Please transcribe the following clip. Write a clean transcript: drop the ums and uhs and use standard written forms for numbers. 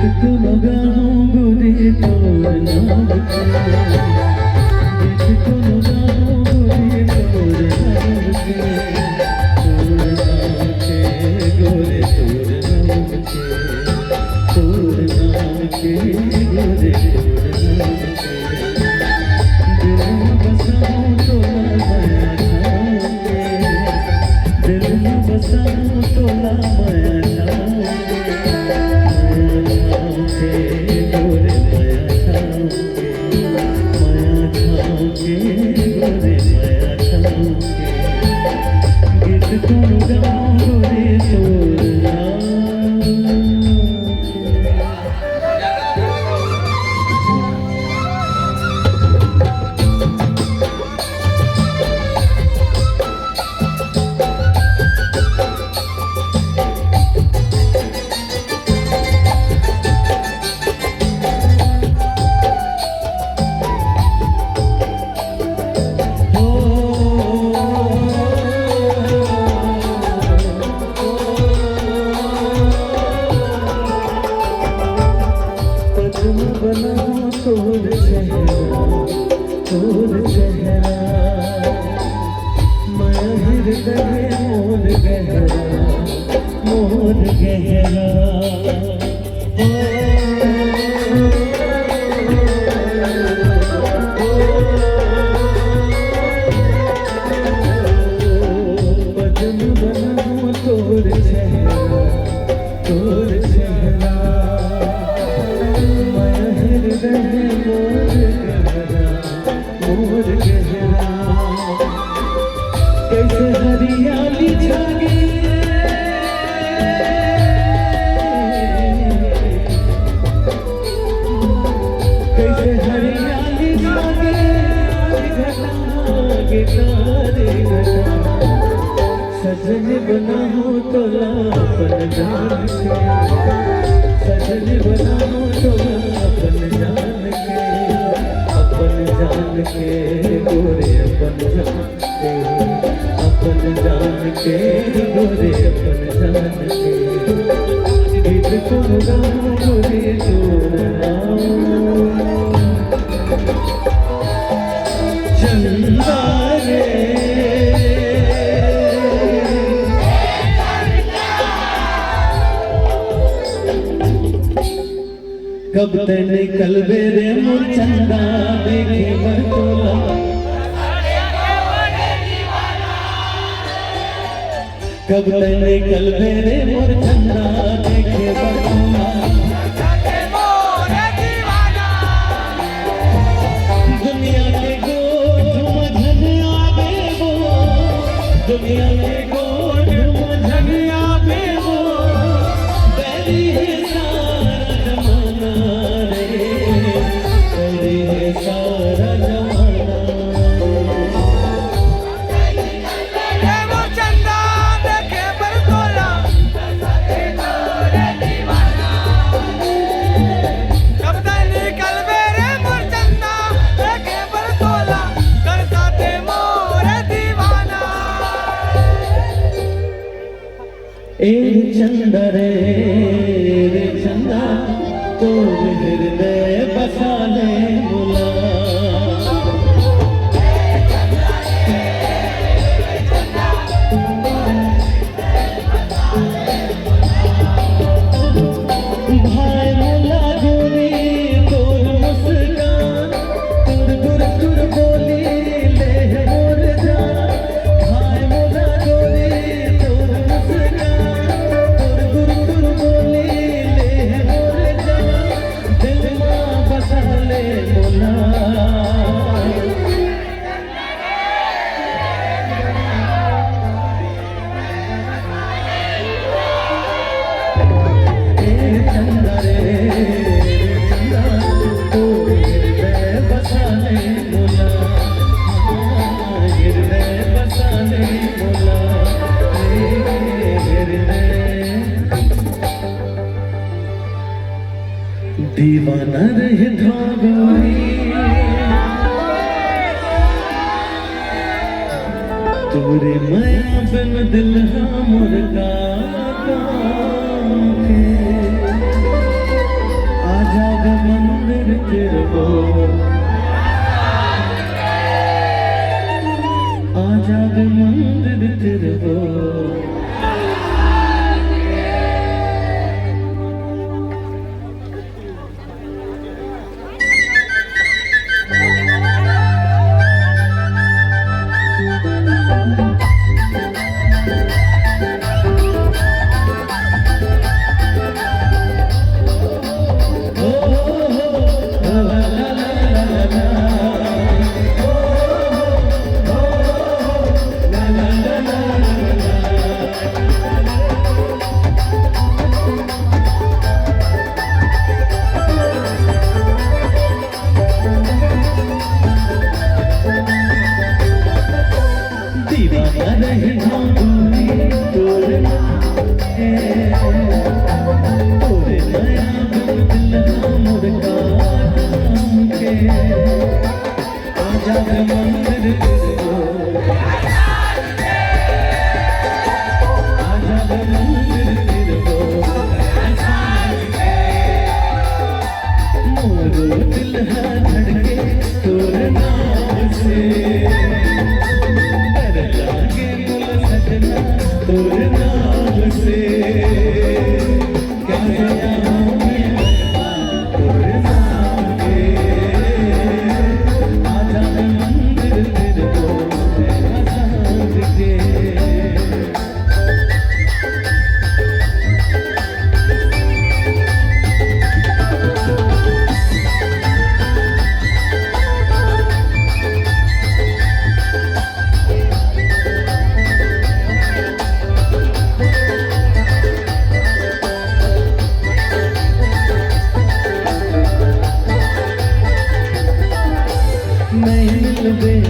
को लगाऊं गोरी तोर नाम के, गीत को लगाऊं गोरी तोर नाम के, तोर नाम के गोरे तोर नाम के, तोर नाम के गोरे तोर नाम के, दिल में बसाऊं तोला माया छाऊं के, दिल में बसाऊं तोला माया छाऊं के, गोरे माया छाऊं के, गोरे माया छाऊं के, गीत को गाऊं गोरे तोर नाम तोर चेहरा मैं हृदय मोर गहरा, मोर गहरा बदन बनाऊं तोर चेहरा, तोर चेहरा मैं हृदय मोर गहरा, मोर गहरा कैसे हरियाली जागे, कैसे हरियाली जागे घटा के तारे घटा, सजन बनाऊं तोला अपन जान के, सजन बनाऊं तोला अपन जान के, अपन जान के गोरे अपन जान के, अपन जान के गोरे अपन जान के, गीत को गाऊं गोरे तोर नाम चंदा रे, कब ते निकल बेरे मोर चंदा देखे बरतोला, कब ते निकल बेरे मोर चंदा देखे बरतोला, दुनिया के गोद मझन आवे वो, दुनिया के गोद मझन आवे वो, बैरी है सारा जमाना रे, बैरी है सारा जमाना, वो चंदा देखे बरतोला, कब तक निकल मेरे मोर चंदा देखे बरतोला, करता ते मोर दीवाना, ए चंदा रे चंदा तोर हृदय बसा ले मुला, भाई मुला गोरी तोर मुस्कान, तुर तुर तुर बोली ले मोर जान, भाई मुला गोरी तोर मुस्कान, तुर तुर तुर बोली ले मोर जान, दिल में बसा ले मुला, चंदा रे चंदा तोर हृदय बसा ले मुला, हृदय बसा ले मुला, हृदय दीवाना रहे गोरी, तोरे माया बिन दिल मोर का चल बे